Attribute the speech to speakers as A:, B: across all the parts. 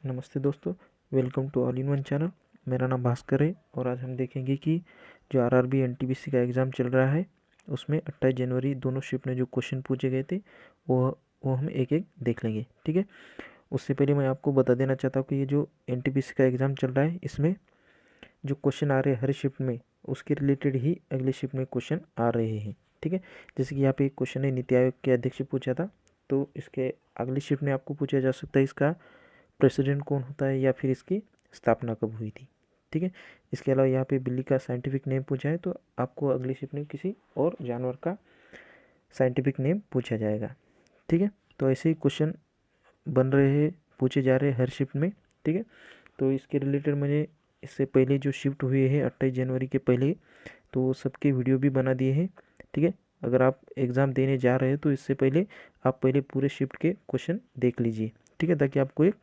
A: नमस्ते दोस्तों, welcome to all in one channel. मेरा नाम भास्कर है और आज हम देखेंगे कि जो आरआरबी एनटीपीसी का एग्ज़ाम चल रहा है उसमें 28 जनवरी दोनों शिफ्ट में जो क्वेश्चन पूछे गए थे वो हम एक एक देख लेंगे। ठीक है, उससे पहले मैं आपको बता देना चाहता हूँ कि ये जो एनटीपीसी का एग्ज़ाम चल रहा है इसमें जो क्वेश्चन आ रहे हैं हर शिफ्ट में उसके रिलेटेड ही अगले शिफ्ट में क्वेश्चन आ रहे हैं। ठीक है, जैसे कि यहाँ पे एक क्वेश्चन है नीति आयोग के अध्यक्ष से पूछा था, तो इसके अगली शिफ्ट में आपको पूछा जा सकता है इसका प्रेसिडेंट कौन होता है या फिर इसकी स्थापना कब हुई थी। ठीक है, इसके अलावा यहाँ पे बिल्ली का साइंटिफिक नेम पूछा है तो आपको अगली शिफ्ट में किसी और जानवर का साइंटिफिक नेम पूछा जाएगा। ठीक है, तो ऐसे ही क्वेश्चन बन रहे हैं, पूछे जा रहे हैं हर शिफ्ट में। ठीक है, तो इसके रिलेटेड मैंने इससे पहले जो शिफ्ट हुए हैं 28 जनवरी के पहले तो वो सबके वीडियो भी बना दिए हैं। ठीक है, अगर आप एग्ज़ाम देने जा रहे हैं तो इससे पहले आप पहले पूरे शिफ्ट के क्वेश्चन देख लीजिए। ठीक है, ताकि आपको एक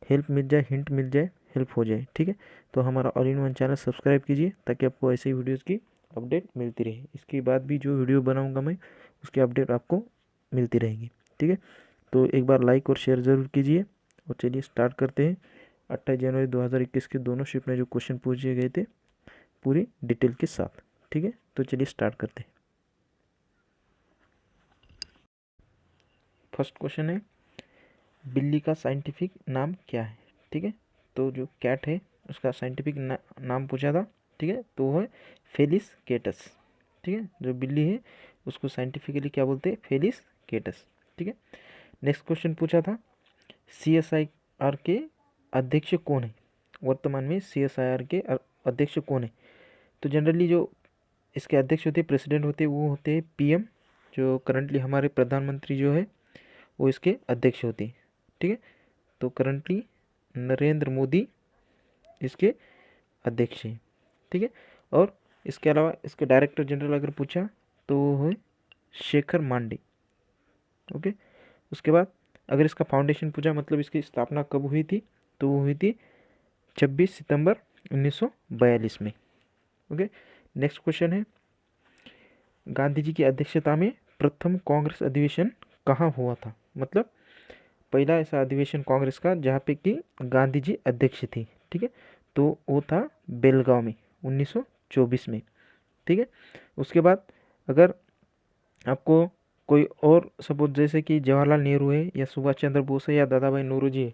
A: हेल्प मिल जाए, हिंट मिल जाए, हेल्प हो जाए। ठीक है, तो हमारा all in one channel subscribe कीजिए ताकि आपको ऐसे ही वीडियोज़ की अपडेट मिलती रहे। इसके बाद भी जो वीडियो बनाऊंगा मैं उसकी अपडेट आपको मिलती रहेगी। ठीक है, तो एक बार लाइक और शेयर ज़रूर कीजिए और चलिए स्टार्ट करते हैं। 28 जनवरी 2021 के दोनों शिफ्ट में जो क्वेश्चन पूछे गए थे पूरी डिटेल के साथ। ठीक है, तो चलिए स्टार्ट करते हैं। फर्स्ट क्वेश्चन है, बिल्ली का साइंटिफिक नाम क्या है। ठीक है, तो जो कैट है उसका साइंटिफिक नाम पूछा था। ठीक है, तो वो है फेलिस केटस। ठीक है, जो बिल्ली है उसको साइंटिफिकली क्या बोलते हैं, फेलिस केटस। ठीक है, नेक्स्ट क्वेश्चन पूछा था CSIR के अध्यक्ष कौन है। वर्तमान में CSIR के अध्यक्ष कौन है। तो जनरली जो इसके अध्यक्ष होते हैं, प्रेसिडेंट होते हैं, वो होते हैं PM, जो करंटली हमारे प्रधानमंत्री जो है वो इसके अध्यक्ष होते हैं। ठीक है, तो करंटली नरेंद्र मोदी इसके अध्यक्ष हैं। ठीक है, और इसके अलावा इसके डायरेक्टर जनरल अगर पूछा तो वो है शेखर मांडे। ओके, उसके बाद अगर इसका फाउंडेशन पूछा, मतलब इसकी स्थापना कब हुई थी, तो वो हुई थी 26 सितंबर 1942 में। ओके, नेक्स्ट क्वेश्चन है, गांधी जी की अध्यक्षता में प्रथम कांग्रेस अधिवेशन कहाँ हुआ था। मतलब पहला ऐसा अधिवेशन कांग्रेस का जहाँ पे कि गांधी जी अध्यक्ष थी। ठीक है, तो वो था बेलगांव में 1924 में। ठीक है, उसके बाद अगर आपको कोई और सपोज जैसे कि जवाहरलाल नेहरू है या सुभाष चंद्र बोस है या दादा भाई नौरोजी है,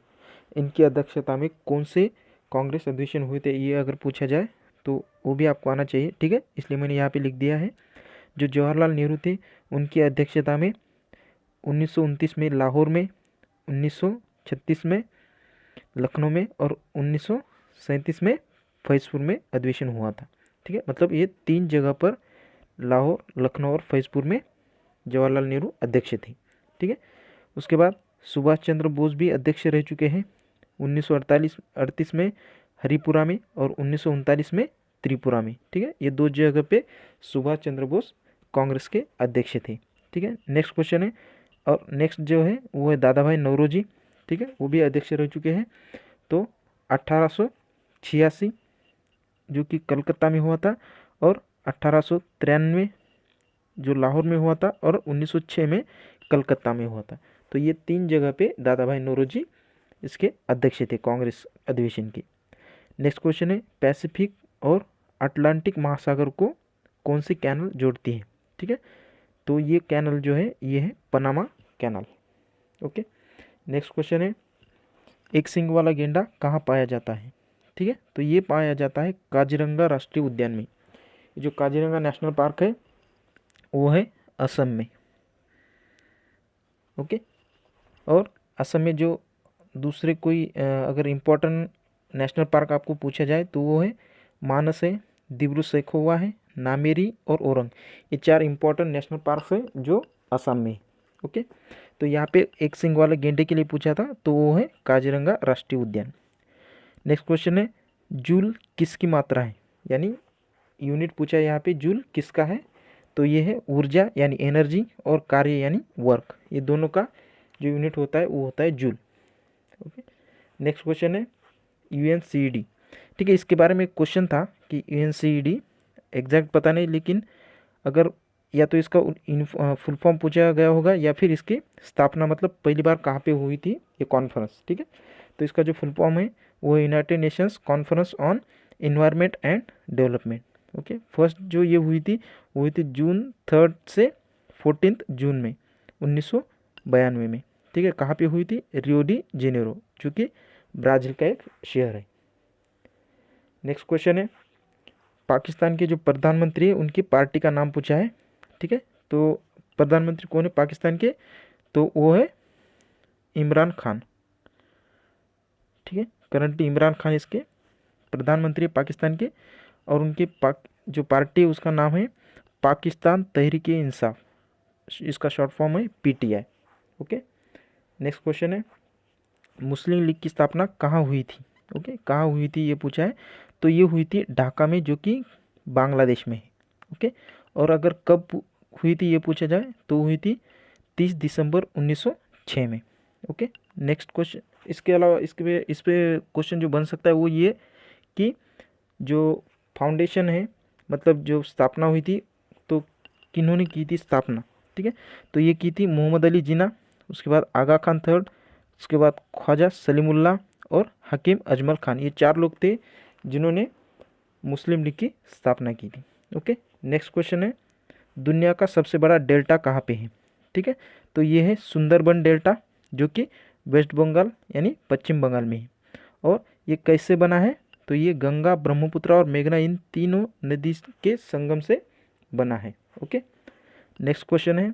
A: इनकी अध्यक्षता में कौन से कांग्रेस अधिवेशन हुए थे, ये अगर पूछा जाए तो वो भी आपको आना चाहिए। ठीक है, इसलिए मैंने यहाँ पे लिख दिया है। जो जवाहरलाल नेहरू थे उनकी अध्यक्षता में 1929 में लाहौर में, 1936 में लखनऊ में और 1937 में फैजपुर में अधिवेशन हुआ था। ठीक है, मतलब ये 3 जगह पर लाहौर, लखनऊ और फैजपुर में जवाहरलाल नेहरू अध्यक्ष थे। ठीक है, उसके बाद सुभाष चंद्र बोस भी अध्यक्ष रह चुके हैं 1938 में हरिपुरा में और 1939 में त्रिपुरा में। ठीक है, ये 2 जगह पे सुभाष चंद्र बोस कांग्रेस के अध्यक्ष थे। ठीक है, नेक्स्ट क्वेश्चन है, और नेक्स्ट जो है वो है दादा भाई नौरोजी। ठीक है, वो भी अध्यक्ष रह चुके हैं। तो 1886 जो कि कलकत्ता में हुआ था, और 1893 जो लाहौर में हुआ था, और 1906 में कलकत्ता में हुआ था। तो ये 3 जगह पे दादा भाई नौरोजी इसके अध्यक्ष थे कांग्रेस अधिवेशन के। नेक्स्ट क्वेश्चन है, पैसिफिक और अटलांटिक महासागर को कौन सी कैनल जोड़ती है। ठीक है, तो ये कैनल जो है ये है Panama canal. Okay, next question है, एक सींग वाला गेंडा कहाँ पाया जाता है। ठीक है, तो ये पाया जाता है काजीरंगा राष्ट्रीय उद्यान में। जो काजीरंगा नेशनल पार्क है वो है असम में। ओके, और असम में जो दूसरे कोई अगर इम्पोर्टेंट नेशनल पार्क आपको पूछा जाए तो वो है मानस है, दिब्रू सैखोवा है, नामेरी और ओरंग। ये 4 इम्पोर्टेंट नेशनल पार्क है जो असम में। ओके, तो यहाँ पे एक सींग वाले गेंडे के लिए पूछा था तो वो है काजीरंगा राष्ट्रीय उद्यान। नेक्स्ट क्वेश्चन है, जूल किसकी मात्रा है, यानी यूनिट पूछा है यहाँ पे जूल किसका है, तो ये है ऊर्जा यानी एनर्जी और कार्य यानी वर्क। ये दोनों का जो यूनिट होता है वो होता है जूल। ओके, नेक्स्ट क्वेश्चन है UNCED। ठीक है, इसके बारे में क्वेश्चन था कि UNCED एग्जैक्ट पता नहीं, लेकिन अगर या तो इसका फुल फॉर्म पूछा गया होगा या फिर इसकी स्थापना मतलब पहली बार कहाँ पे हुई थी ये कॉन्फ्रेंस। ठीक है, तो इसका जो फुल फॉर्म है वो United Nations conference on environment and development. Okay, first जो ये हुई थी जून 3 से 14 जून में 1992 में। ठीक है, कहाँ पे हुई थी? रियो डी जेनेरो, जो कि ब्राज़ील का एक शहर है। नेक्स्ट क्वेश्चन है, पाकिस्तान के जो प्रधानमंत्री है उनकी पार्टी का नाम पूछा है। ठीक है, तो प्रधानमंत्री कौन है पाकिस्तान के? तो वो है इमरान खान। ठीक है, करंटली इमरान खान इसके प्रधानमंत्री पाकिस्तान के, और उनकी जो पार्टी है उसका नाम है पाकिस्तान तहरीक इंसाफ, इसका शॉर्ट फॉर्म है पीटीआई। ओके, नेक्स्ट क्वेश्चन है, मुस्लिम लीग की स्थापना कहाँ हुई थी? ओके, कहाँ हुई थी ये पूछा है। तो ये हुई थी ढाका में, जो कि बांग्लादेश में है। ओके, और अगर कब हुई थी ये पूछा जाए तो हुई थी 30 दिसंबर 1906 में। ओके, नेक्स्ट क्वेश्चन, इसके अलावा इस पे क्वेश्चन जो बन सकता है वो ये कि जो फाउंडेशन है, मतलब जो स्थापना हुई थी, तो किन्होंने की थी स्थापना? ठीक है, तो ये की थी मोहम्मद अली जिन्ना, उसके बाद आगा खान थर्ड, उसके बाद ख्वाजा सलीमुल्लाह और हकीम अजमल खान। ये 4 लोग थे जिन्होंने मुस्लिम लीग की स्थापना की थी। ओके, नेक्स्ट क्वेश्चन है, दुनिया का सबसे बड़ा डेल्टा कहाँ पे है? ठीक है, तो ये है सुंदरबन डेल्टा, जो कि वेस्ट बंगाल यानी पश्चिम बंगाल में है। और ये कैसे बना है? तो ये गंगा, ब्रह्मपुत्र और मेघना, इन तीनों नदी के संगम से बना है। ओके, नेक्स्ट क्वेश्चन है,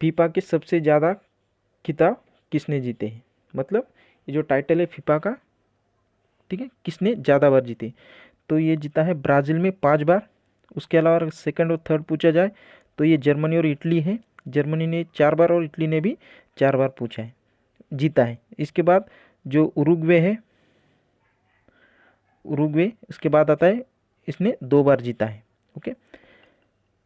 A: फीफा के सबसे ज़्यादा खिताब किसने जीते हैं? मतलब ये जो टाइटल है फीफा का, ठीक है, किसने ज़्यादा बार जीते? तो ये जीता है ब्राज़ील में 5 बार। उसके अलावा अगर सेकंड और थर्ड पूछा जाए तो ये जर्मनी और इटली है। जर्मनी ने 4 बार और इटली ने भी 4 बार पूछा है, जीता है। इसके बाद जो उरुग्वे है, उरुग्वे इसके बाद आता है, इसने 2 बार जीता है। ओके,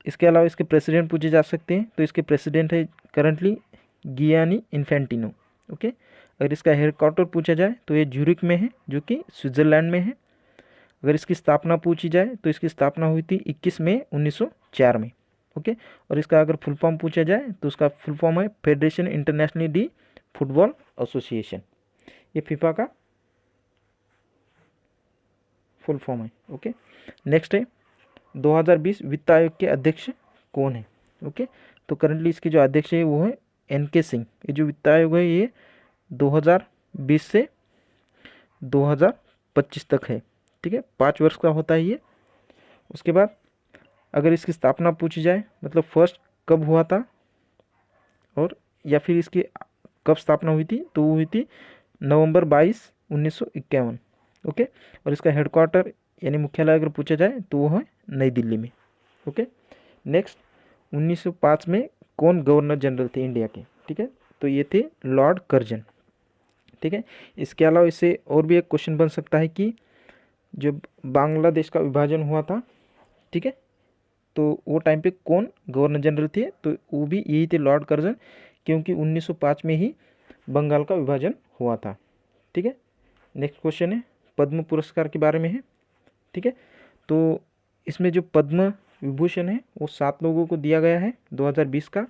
A: इसके अलावा इसके प्रेसिडेंट पूछे जा सकते हैं, तो इसके प्रेसिडेंट है करंटली गियानी इन्फेंटिनो। ओके, अगर इसका हेडक्वार्टर पूछा जाए तो ये ज्यूरिक में है, जो कि स्विट्ज़रलैंड में है। अगर इसकी स्थापना पूछी जाए तो इसकी स्थापना हुई थी 21 मई 1904 में। ओके, और इसका अगर फुल फॉर्म पूछा जाए तो उसका फुल फॉर्म है federation international D football association. ये फीफा का फुल फॉर्म है। ओके, नेक्स्ट है, 2020 वित्त आयोग के अध्यक्ष कौन है? ओके, तो करंटली इसके जो अध्यक्ष है वो है एनके सिंह। ये जो वित्त आयोग है ये 2020 से 2025 तक है। ठीक है, 5 वर्ष का होता है ये। उसके बाद अगर इसकी स्थापना पूछी जाए, मतलब फर्स्ट कब हुआ था और या फिर इसकी कब स्थापना हुई थी, तो वो हुई थी नवंबर 22, 1951। ओके, और इसका हेडक्वार्टर यानी मुख्यालय अगर पूछा जाए तो वो है नई दिल्ली में। ओके, नेक्स्ट, 1905 में कौन गवर्नर जनरल थे इंडिया के? ठीक है, तो ये थे लॉर्ड कर्जन। ठीक है, इसके अलावा इससे और भी एक क्वेश्चन बन सकता है कि जब बांग्लादेश का विभाजन हुआ था, ठीक है, तो वो टाइम पे कौन गवर्नर जनरल थे? तो वो भी यही थे, लॉर्ड कर्जन, क्योंकि 1905 में ही बंगाल का विभाजन हुआ था। ठीक है, नेक्स्ट क्वेश्चन है, पद्म पुरस्कार के बारे में है। ठीक है, तो इसमें जो पद्म विभूषण है वो 7 लोगों को दिया गया है 2020 का,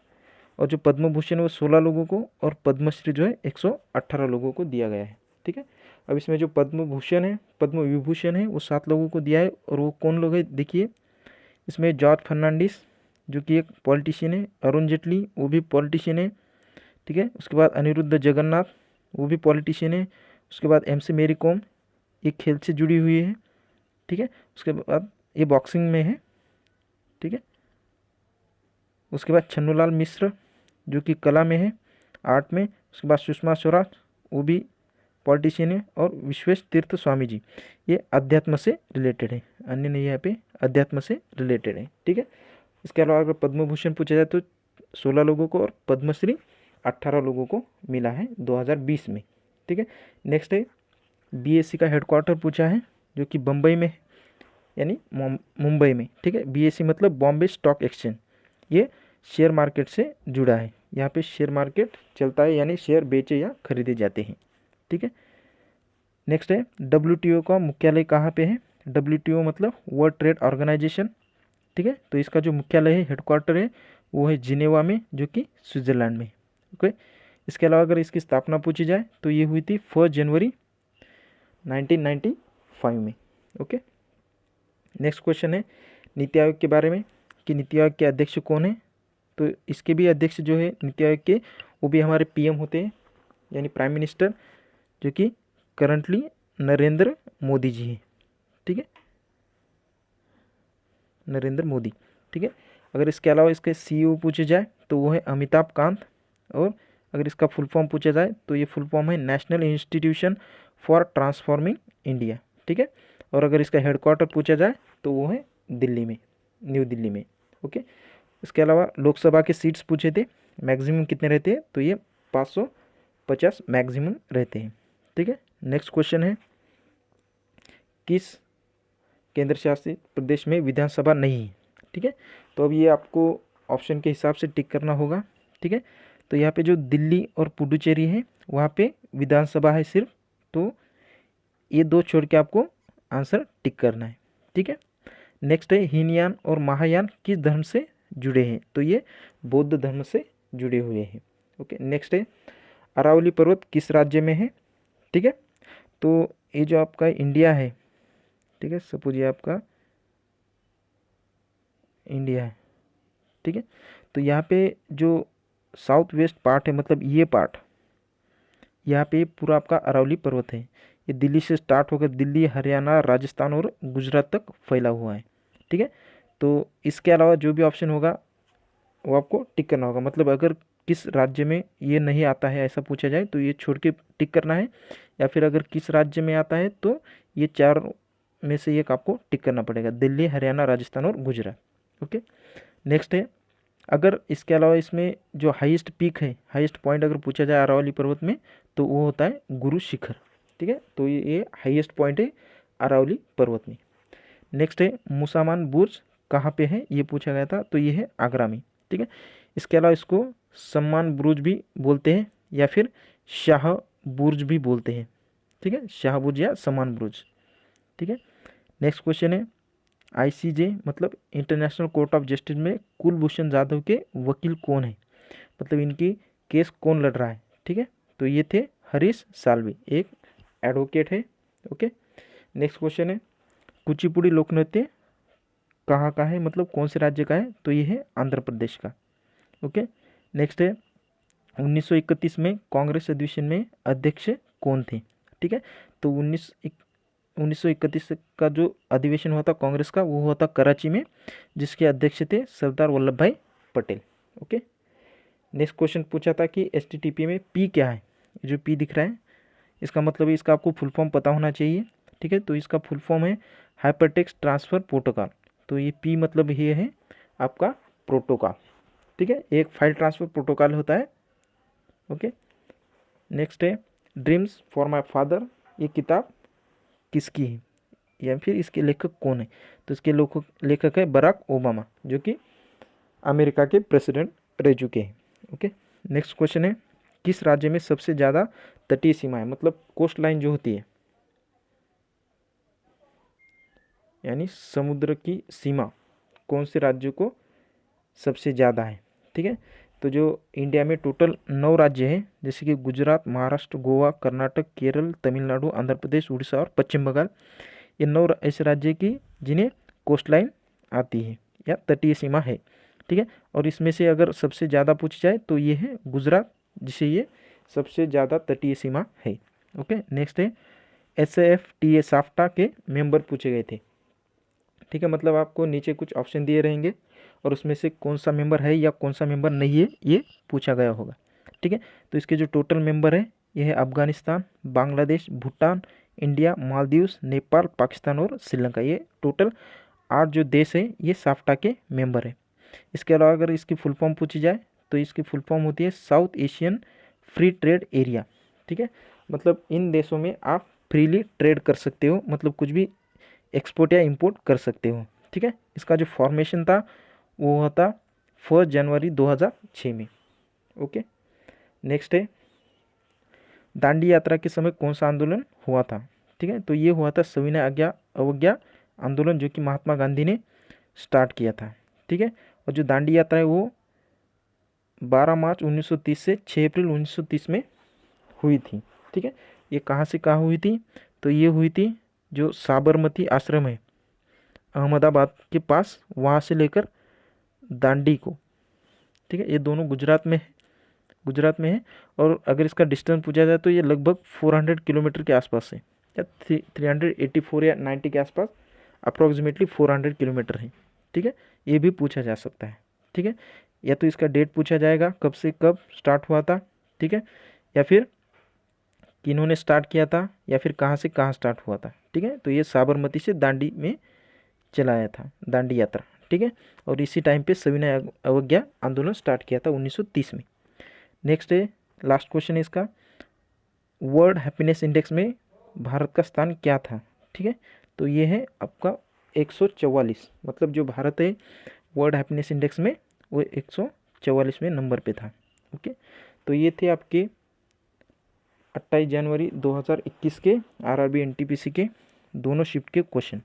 A: और जो पद्म भूषण है वो 16 लोगों को, और पद्मश्री जो है 118 लोगों को दिया गया है। ठीक है, अब इसमें जो पद्म भूषण है, पद्म विभूषण है, वो 7 लोगों को दिया है, और वो कौन लोग है देखिए, इसमें जॉर्ज फर्नांडिस जो कि एक पॉलिटिशियन है, अरुण जेटली वो भी पॉलिटिशियन है। ठीक है, उसके बाद अनिरुद्ध जगन्नाथ वो भी पॉलिटिशियन है। उसके बाद MC मेरी कॉम, ये खेल से जुड़ी हुई है। ठीक है, उसके बाद ये बॉक्सिंग में है। ठीक है, उसके बाद छन्नूलाल मिश्र जो कि कला में है, आर्ट में। उसके बाद सुषमा स्वराज वो भी पॉलिटिशियन है, और विश्वेश तीर्थ स्वामी जी ये अध्यात्म से रिलेटेड है, अन्य नहीं, यहाँ पे अध्यात्म से रिलेटेड है। ठीक है, इसके अलावा अगर पद्म भूषण पूछा जाए तो 16 लोगों को, और पद्मश्री 18 लोगों को मिला है 2020 में। ठीक है, नेक्स्ट है, BSE का हेडक्वार्टर पूछा है, जो कि बम्बई में है, यानी मुंबई में। ठीक है, BSE मतलब बॉम्बे स्टॉक एक्सचेंज, ये शेयर मार्केट से जुड़ा है। यहाँ पे शेयर मार्केट चलता है, यानी शेयर बेचे या खरीदे जाते हैं। ठीक है, नेक्स्ट है, WTO का मुख्यालय कहाँ पे है? WTO मतलब वर्ल्ड ट्रेड ऑर्गेनाइजेशन। ठीक है, तो इसका जो मुख्यालय है, हेडक्वार्टर है, वो है जिनेवा में, जो कि स्विट्ज़रलैंड में। ओके, इसके अलावा अगर इसकी स्थापना पूछी जाए तो ये हुई थी 1 जनवरी 1995 में। ओके, नेक्स्ट क्वेश्चन है नीति आयोग के बारे में कि नीति आयोग के अध्यक्ष कौन है। तो इसके भी अध्यक्ष जो है नीति आयोग के, वो भी हमारे पीएम होते हैं, यानी प्राइम मिनिस्टर, जो कि करंटली नरेंद्र मोदी जी हैं। ठीक है, नरेंद्र मोदी। ठीक है, अगर इसके अलावा इसके सीईओ पूछे जाए तो वो है अमिताभ कांत, और अगर इसका फुल फॉर्म पूछा जाए तो ये फुल फॉर्म है national institution for transforming India. ठीक है, और अगर इसका हेडक्वार्टर पूछा जाए तो वो है दिल्ली में, न्यू दिल्ली में। ओके, इसके अलावा लोकसभा के सीट्स पूछे थे, मैक्सिमम कितने रहते हैं, तो ये 550 मैक्सिमम रहते हैं। ठीक है, नेक्स्ट क्वेश्चन है किस केंद्र शासित प्रदेश में विधानसभा नहीं है। ठीक है, तो अब ये आपको ऑप्शन के हिसाब से टिक करना होगा। ठीक है, तो यहाँ पे जो दिल्ली और पुडुचेरी है वहाँ पे विधानसभा है सिर्फ, तो ये दो छोड़ के आपको आंसर टिक करना है। ठीक है, नेक्स्ट है हीनयान और महायान किस धर्म से जुड़े हैं, तो ये बौद्ध धर्म से जुड़े हुए हैं। ओके, नेक्स्ट है अरावली पर्वत किस राज्य में है। ठीक है, तो ये जो आपका इंडिया है, ठीक है, सपोज ये आपका इंडिया है। ठीक है, तो यहाँ पे जो साउथ वेस्ट पार्ट है, मतलब ये पार्ट, यहाँ पे पूरा आपका अरावली पर्वत है। ये दिल्ली से स्टार्ट होकर दिल्ली, हरियाणा, राजस्थान और गुजरात तक फैला हुआ है। ठीक है, तो इसके अलावा जो भी ऑप्शन होगा वो आपको टिक करना होगा। मतलब अगर किस राज्य में ये नहीं आता है ऐसा पूछा जाए तो ये छोड़ के टिक करना है, या फिर अगर किस राज्य में आता है तो ये चार में से एक आपको टिक करना पड़ेगा, दिल्ली, हरियाणा, राजस्थान और गुजरात। ओके, नेक्स्ट है अगर इसके अलावा इसमें जो हाईएस्ट पीक है, हाईएस्ट पॉइंट अगर पूछा जाए अरावली पर्वत में तो वो होता है गुरु शिखर। ठीक है, तो ये हाईएस्ट पॉइंट है अरावली पर्वत में। नेक्स्ट है मुसामान बुर्ज कहाँ पे है, ये पूछा गया था, तो ये है आगरा में। ठीक है, इसके अलावा इसको सम्मान बुर्ज भी बोलते हैं या फिर शाह बुर्ज भी बोलते हैं। ठीक है, शाह बुर्ज या सम्मान बुर्ज। ठीक है, नेक्स्ट क्वेश्चन है आईसीजे मतलब इंटरनेशनल कोर्ट ऑफ जस्टिस में कुलभूषण जाधव के वकील कौन है, मतलब इनकी केस कौन लड़ रहा है। ठीक है, तो ये थे हरीश साल्वे, एक एडवोकेट है। ओके, नेक्स्ट क्वेश्चन है कुचिपुड़ी लोक नृत्य कहाँ का है, मतलब कौन से राज्य का है, तो ये है आंध्र प्रदेश का। ओके, नेक्स्ट है 1931 में कांग्रेस अधिवेशन में अध्यक्ष कौन थे। ठीक है, तो 1931 का जो अधिवेशन हुआ था कांग्रेस का वो हुआ था कराची में, जिसके अध्यक्ष थे सरदार वल्लभ भाई पटेल। ओके, नेक्स्ट क्वेश्चन पूछा था कि एचटीटीपी में पी क्या है, जो पी दिख रहा है इसका मतलब है, इसका आपको फुल फॉर्म पता होना चाहिए। ठीक है, तो इसका फुल फॉर्म है हाइपरटेक्स्ट ट्रांसफ़र प्रोटोकॉल। तो ये पी मतलब ये है आपका प्रोटोकॉल। ठीक है, एक फाइल ट्रांसफ़र प्रोटोकॉल होता है। ओके, नेक्स्ट है ड्रीम्स फॉर माय फादर, ये किताब किसकी है या फिर इसके लेखक कौन है, तो इसके लेखक है बराक ओबामा, जो कि अमेरिका के प्रेसिडेंट रह चुके हैं। ओके, नेक्स्ट क्वेश्चन है किस राज्य में सबसे ज़्यादा तटीय सीमा है, मतलब कोस्ट लाइन जो होती है, यानी समुद्र की सीमा कौन से राज्य को सबसे ज़्यादा है। ठीक है, तो जो इंडिया में टोटल 9 राज्य हैं, जैसे कि गुजरात, महाराष्ट्र, गोवा, कर्नाटक, केरल, तमिलनाडु, आंध्र प्रदेश, उड़ीसा और पश्चिम बंगाल, ये 9 ऐसे राज्य की जिन्हें कोस्ट लाइन आती है या तटीय सीमा है। ठीक है, और इसमें से अगर सबसे ज़्यादा पूछी जाए तो ये है गुजरात, जिसे ये सबसे ज़्यादा तटीय सीमा है। ओके, नेक्स्ट है SAFTA साफ्टा के मेंबर पूछे गए थे। ठीक है, मतलब आपको नीचे कुछ ऑप्शन दिए रहेंगे और उसमें से कौन सा मेंबर है या कौन सा मेंबर नहीं है ये पूछा गया होगा। ठीक है, तो इसके जो टोटल मेंबर है ये है अफगानिस्तान, बांग्लादेश, भूटान, इंडिया, मालदीव्स, नेपाल, पाकिस्तान और श्रीलंका। ये टोटल 8 जो देश है ये साफ्टा के मेंबर है। इसके अलावा अगर इसकी फुल फॉर्म पूछी जाए तो इसकी फुल फॉर्म होती है south Asian free trade area. ठीक है, मतलब इन देशों में आप फ्रीली ट्रेड कर सकते हो, मतलब कुछ भी एक्सपोर्ट या इंपोर्ट कर सकते हो। ठीक है, इसका जो फॉर्मेशन था वो हुआ था 1 जनवरी 2006 में। ओके, नेक्स्ट है दांडी यात्रा के समय कौन सा आंदोलन हुआ था। ठीक है, तो ये हुआ था सविनय अवज्ञा आंदोलन, जो कि महात्मा गांधी ने स्टार्ट किया था। ठीक है, और जो दांडी यात्रा है वो 12 मार्च 1930 से 6 अप्रैल 1930 में हुई थी। ठीक है, ये कहाँ से कहाँ हुई थी? तो ये हुई थी जो साबरमती आश्रम है अहमदाबाद के पास, वहाँ से लेकर दांडी को। ठीक है, ये दोनों गुजरात में है। और अगर इसका डिस्टेंस पूछा जाए तो ये लगभग 400 किलोमीटर के आसपास है, या 384 या 90 के आसपास, अप्रॉक्सीमेटली 400 किलोमीटर है। ठीक है, ये भी पूछा जा सकता है। ठीक है, या तो इसका डेट पूछा जाएगा, कब से कब स्टार्ट हुआ था। ठीक है, या फिर किन्होंने स्टार्ट किया था, या फिर कहाँ से कहाँ स्टार्ट हुआ था। ठीक है, तो ये साबरमती से दांडी में चलाया था, दांडी यात्रा। ठीक है, और इसी टाइम पे सविनय अवज्ञा आंदोलन स्टार्ट किया था 1930 में। नेक्स्ट है, लास्ट क्वेश्चन है इसका, वर्ल्ड हैप्पीनेस इंडेक्स में भारत का स्थान क्या था? ठीक है, तो ये है आपका 144, मतलब जो भारत है वर्ल्ड हैप्पीनेस इंडेक्स में वो 144वें नंबर पे था। ओके, तो ये थे आपके 28 जनवरी 2021 के आरआरबी एनटीपीसी के दोनों शिफ्ट के क्वेश्चन।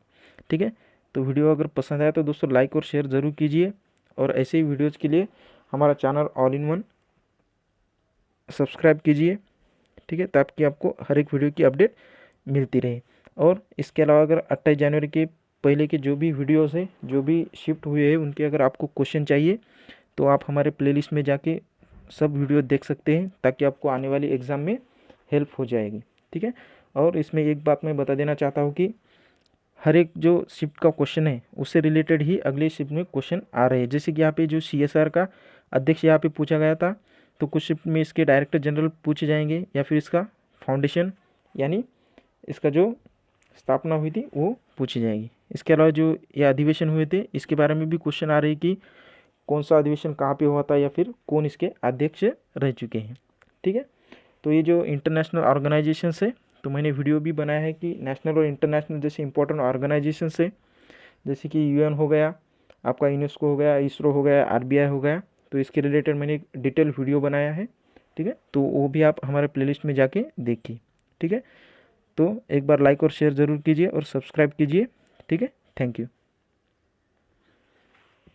A: ठीक है, तो वीडियो अगर पसंद आया तो दोस्तों लाइक और शेयर ज़रूर कीजिए, और ऐसे ही वीडियोज़ के लिए हमारा channel all in one subscribe कीजिए। ठीक है, ताकि आपको हर एक वीडियो की अपडेट मिलती रहे। और इसके अलावा अगर 28 जनवरी के पहले के जो भी वीडियोस हैं, जो भी शिफ्ट हुए हैं, उनके अगर आपको क्वेश्चन चाहिए तो आप हमारे प्लेलिस्ट में जाके सब वीडियो देख सकते हैं, ताकि आपको आने वाली एग्ज़ाम में हेल्प हो जाएगी। ठीक है, और इसमें एक बात मैं बता देना चाहता हूँ कि हर एक जो शिफ्ट का क्वेश्चन है उससे रिलेटेड ही अगले शिफ्ट में क्वेश्चन आ रहे हैं। जैसे कि यहाँ पे जो CSR का अध्यक्ष यहाँ पे पूछा गया था, तो कुछ शिफ्ट में इसके डायरेक्टर जनरल पूछे जाएंगे, या फिर इसका फाउंडेशन यानी इसका जो स्थापना हुई थी वो पूछी जाएगी। इसके अलावा जो ये अधिवेशन हुए थे इसके बारे में भी क्वेश्चन आ रहे हैं कि कौन सा अधिवेशन कहाँ पे हुआ था, या फिर कौन इसके अध्यक्ष रह चुके हैं। ठीक है, तो ये जो इंटरनेशनल ऑर्गेनाइजेशन है, तो मैंने वीडियो भी बनाया है कि नेशनल और इंटरनेशनल जैसे इंपॉर्टेंट ऑर्गेनाइजेशन है, जैसे कि UN हो गया, आपका यूनेस्को हो गया, इसरो हो गया, RBI हो गया, तो इसके रिलेटेड मैंने एक डिटेल वीडियो बनाया है। ठीक है, तो वो भी आप हमारे प्लेलिस्ट में जाके देखिए। ठीक है, तो एक बार लाइक और शेयर ज़रूर कीजिए और सब्सक्राइब कीजिए। ठीक है, थैंक यू।